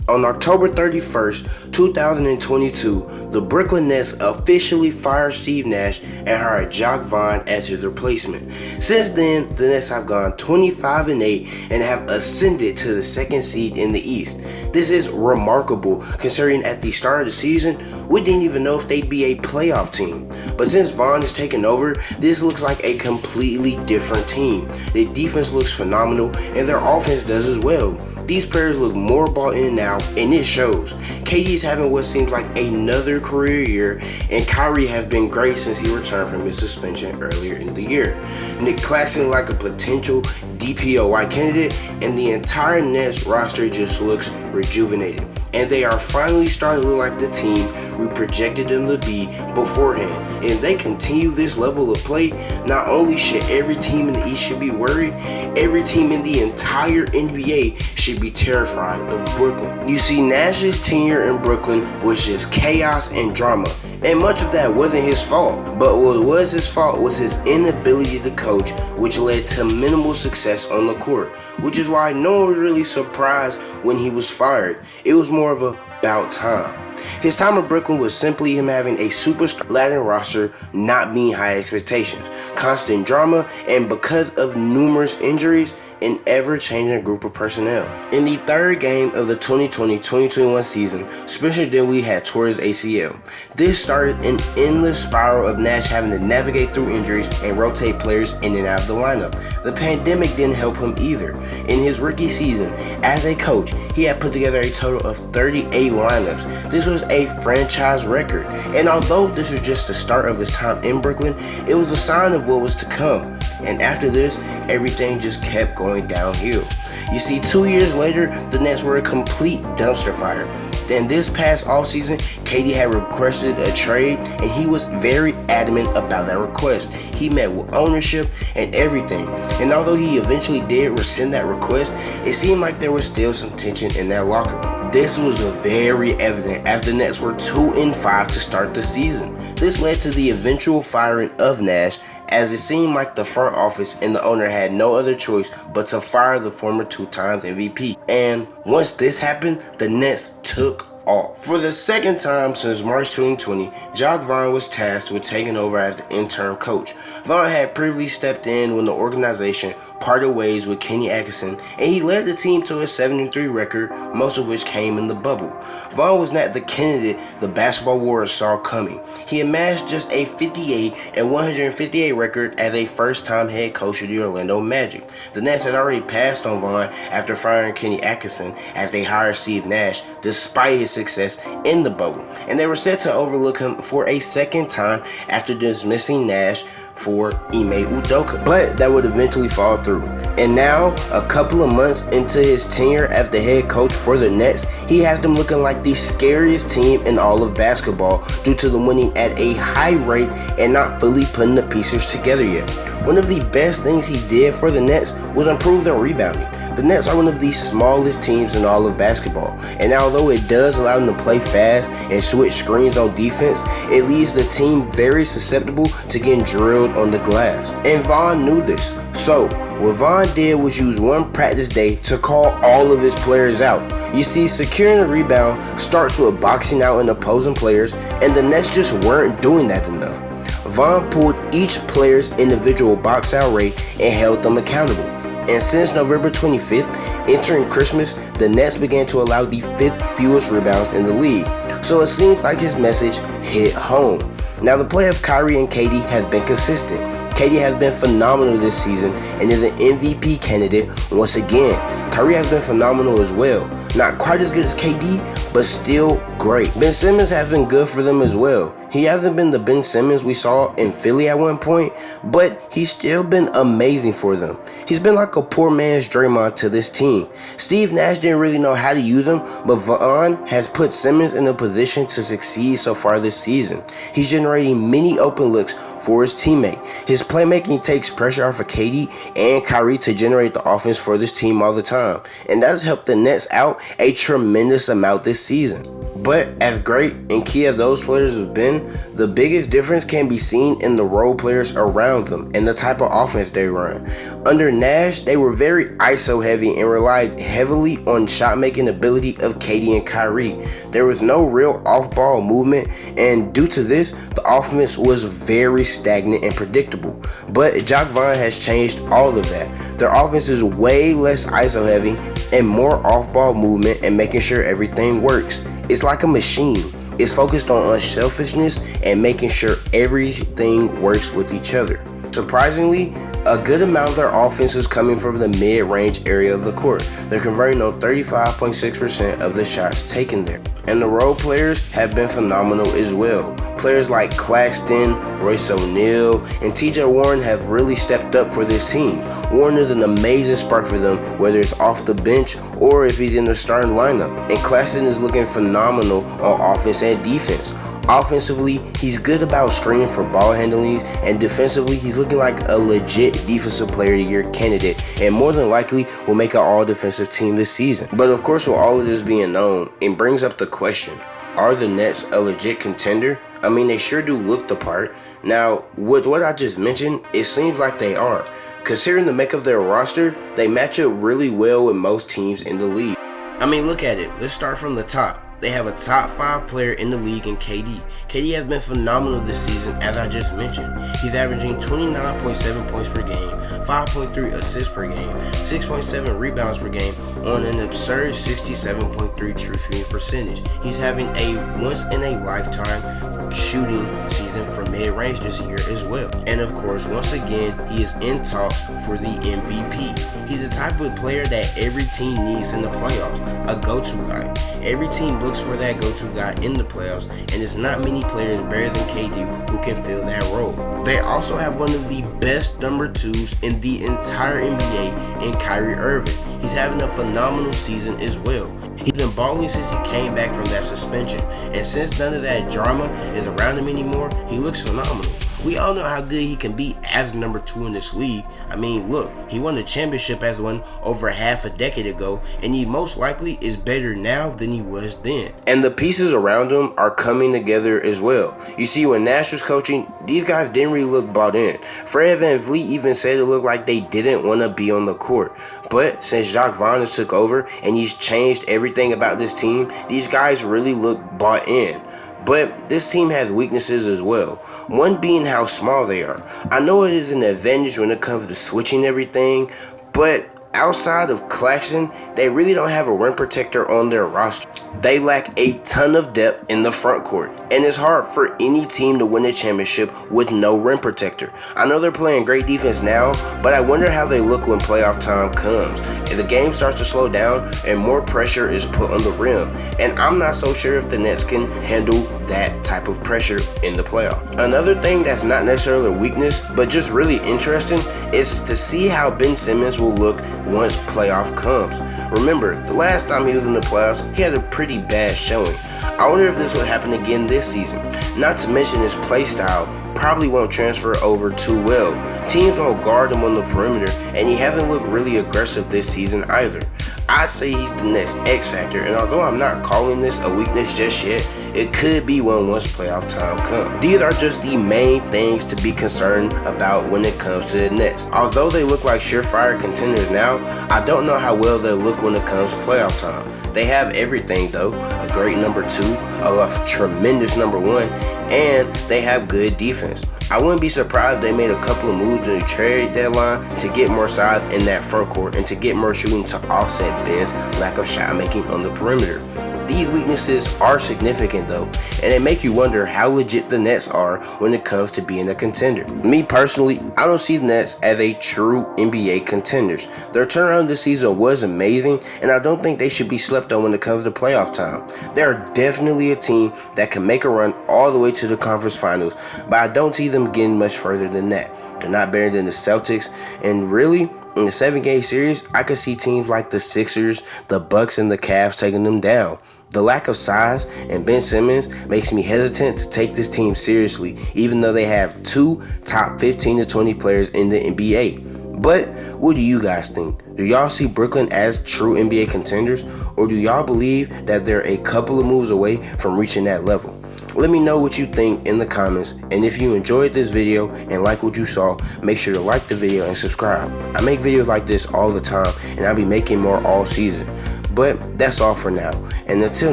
On October 31st, 2022, the Brooklyn Nets officially fired Steve Nash and hired Jacque Vaughn as his replacement. Since then, the Nets have gone 25-8 and have ascended to the second seed in the East. This is remarkable considering at the start of the season, we didn't even know if they'd be a playoff team. But since Vaughn has taken over, this looks like a completely different team. Their defense looks phenomenal and their offense does as well. These players look more bought in now, and it shows. KD is having what seems like another career year, and Kyrie has been great since he returned from his suspension earlier in the year. Nic Claxton like a potential DPOY candidate, and the entire Nets roster just looks rejuvenated. And they are finally starting to look like the team we projected them to be beforehand. And if they continue this level of play, not only should every team in the East should be worried, every team in the entire NBA should be terrified of Brooklyn. You see, Nash's tenure in Brooklyn was just chaos and drama. And much of that wasn't his fault, but what was his fault was his inability to coach, which led to minimal success on the court, which is why no one was really surprised when he was fired. It was more of about time. His time in Brooklyn was simply him having a superstar Latin roster, not meeting high expectations, constant drama, and because of numerous injuries, an ever-changing group of personnel. In the third game of the 2020-2021 season, Spencer Dinwiddie had tore his ACL. This started an endless spiral of Nash having to navigate through injuries and rotate players in and out of the lineup. The pandemic didn't help him either. In his rookie season, as a coach, he had put together a total of 38 lineups. This was a franchise record, and although this was just the start of his time in Brooklyn, it was a sign of what was to come. And after this, everything just kept going downhill. You see, 2 years later, the Nets were a complete dumpster fire. Then this past offseason, KD had requested a trade, and he was very adamant about that request. He met with ownership and everything. And although he eventually did rescind that request, it seemed like there was still some tension in that locker room. This was very evident after the Nets were 2-5 to start the season. This led to the eventual firing of Nash, as it seemed like the front office and the owner had no other choice but to fire the former 2-time MVP. And once this happened, the Nets took off. For the second time since March 2020, Jacque Vaughn was tasked with taking over as the interim coach. Vaughn had previously stepped in when the organization parted ways with Kenny Atkinson, and he led the team to a 7-3 record, most of which came in the bubble. Vaughn was not the candidate the basketball wars saw coming. He amassed just a 58-158 record as a first-time head coach of the Orlando Magic. The Nets had already passed on Vaughn after firing Kenny Atkinson as they hired Steve Nash, despite his success in the bubble, and they were set to overlook him for a second time after dismissing Nash for Ime Udoka, but that would eventually fall through. And now, a couple of months into his tenure as the head coach for the Nets, he has them looking like the scariest team in all of basketball due to them winning at a high rate and not fully putting the pieces together yet. One of the best things he did for the Nets was improve their rebounding. The Nets are one of the smallest teams in all of basketball, and although it does allow them to play fast and switch screens on defense, it leaves the team very susceptible to getting drilled on the glass. And Vaughn knew this. So, what Vaughn did was use one practice day to call all of his players out. You see, securing a rebound starts with boxing out in opposing players, and the Nets just weren't doing that enough. Vaughn pulled each player's individual box out rate and held them accountable. And since November 25th, entering Christmas, the Nets began to allow the 5th fewest rebounds in the league. So it seems like his message hit home. Now, the play of Kyrie and KD has been consistent. KD has been phenomenal this season and is an MVP candidate once again. Kyrie has been phenomenal as well. Not quite as good as KD, but still great. Ben Simmons has been good for them as well. He hasn't been the Ben Simmons we saw in Philly at one point, but he's still been amazing for them. He's been like a poor man's Draymond to this team. Steve Nash didn't really know how to use him, but Vaughn has put Simmons in a position to succeed so far this season. He's generating many open looks for his teammate. His playmaking takes pressure off of KD and Kyrie to generate the offense for this team all the time, and that has helped the Nets out a tremendous amount this season. But as great and key as those players have been, the biggest difference can be seen in the role players around them and the type of offense they run. Under Nash, they were very ISO heavy and relied heavily on shot making ability of KD and Kyrie. There was no real off-ball movement, and due to this, the offense was very stagnant and predictable. But Jacque Vaughn has changed all of that. Their offense is way less ISO heavy and more off-ball movement and making sure everything works. It's like a machine. It's focused on unselfishness and making sure everything works with each other. Surprisingly, a good amount of their offense is coming from the mid-range area of the court. They're converting on 35.6% of the shots taken there. And the role players have been phenomenal as well. Players like Claxton, Royce O'Neal, and TJ Warren have really stepped up for this team. Warren is an amazing spark for them, whether it's off the bench or if he's in the starting lineup. And Claxton is looking phenomenal on offense and defense. Offensively, he's good about screening for ball handling, and defensively, he's looking like a legit defensive player of the year candidate, and more than likely will make an all-defensive team this season. But of course, with all of this being known, it brings up the question, are the Nets a legit contender? I mean, they sure do look the part. Now, with what I just mentioned, it seems like they are. Considering the make of their roster, they match up really well with most teams in the league. I mean, look at it. Let's start from the top. They have a top 5 player in the league in KD. KD has been phenomenal this season, as I just mentioned. He's averaging 29.7 points per game, 5.3 assists per game, 6.7 rebounds per game on an absurd 67.3 true shooting percentage. He's having a once-in-a-lifetime shooting season for mid-range this year as well. And of course, once again, he is in talks for the MVP. He's the type of player that every team needs in the playoffs, a go-to guy. Every team looks for that go-to guy in the playoffs, and there's not many players better than KD who can fill that role. They also have one of the best number 2s in the entire NBA in Kyrie Irving. He's having a phenomenal season as well. He's been balling since he came back from that suspension, and since none of that drama is around him anymore, he looks phenomenal. We all know how good he can be as number 2 in this league. I mean, look, he won the championship as one over half a decade ago, and he most likely is better now than he was then. And the pieces around him are coming together as well. You see, when Nash was coaching, these guys didn't really look bought in. Fred VanVleet even said it looked like they didn't want to be on the court. But since Jacque Vaughn has took over and he's changed everything about this team, these guys really look bought in. But this team has weaknesses as well, one being how small they are. I know it is an advantage when it comes to switching everything, but outside of Claxton, they really don't have a rim protector on their roster. They lack a ton of depth in the front court, and it's hard for any team to win a championship with no rim protector. I know they're playing great defense now, but I wonder how they look when playoff time comes. If the game starts to slow down and more pressure is put on the rim, and I'm not so sure if the Nets can handle that type of pressure in the playoff. Another thing that's not necessarily a weakness, but just really interesting, is to see how Ben Simmons will look once playoff comes. Remember, the last time he was in the playoffs, he had a pretty bad showing. I wonder if this will happen again this season. Not to mention his play style probably won't transfer over too well. Teams won't guard him on the perimeter, and he hasn't looked really aggressive this season either. I'd say he's the next X factor, and although I'm not calling this a weakness just yet, it could be one once playoff time comes. These are just the main things to be concerned about when it comes to the Nets. Although they look like surefire contenders now, I don't know how well they'll look when it comes to playoff time. They have everything though, a great number 2, a tremendous number 1, and they have good defense. I wouldn't be surprised if they made a couple of moves in the trade deadline to get more size in that front court and to get more shooting to offset Ben's lack of shot making on the perimeter. These weaknesses are significant though, and they make you wonder how legit the Nets are when it comes to being a contender. Me personally, I don't see the Nets as a true NBA contenders. Their turnaround this season was amazing, and I don't think they should be slept on when it comes to playoff time. They are definitely a team that can make a run all the way to the conference finals, but I don't see them getting much further than that. They're not better than the Celtics, and really, in the 7-game series, I could see teams like the Sixers, the Bucks, and the Cavs taking them down. The lack of size and Ben Simmons makes me hesitant to take this team seriously, even though they have 2 top 15 to 20 players in the NBA. But what do you guys think? Do y'all see Brooklyn as true NBA contenders, or do y'all believe that they're a couple of moves away from reaching that level? Let me know what you think in the comments, and if you enjoyed this video and like what you saw, make sure to like the video and subscribe. I make videos like this all the time, and I'll be making more all season. But that's all for now, and until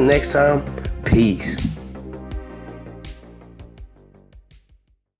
next time, peace.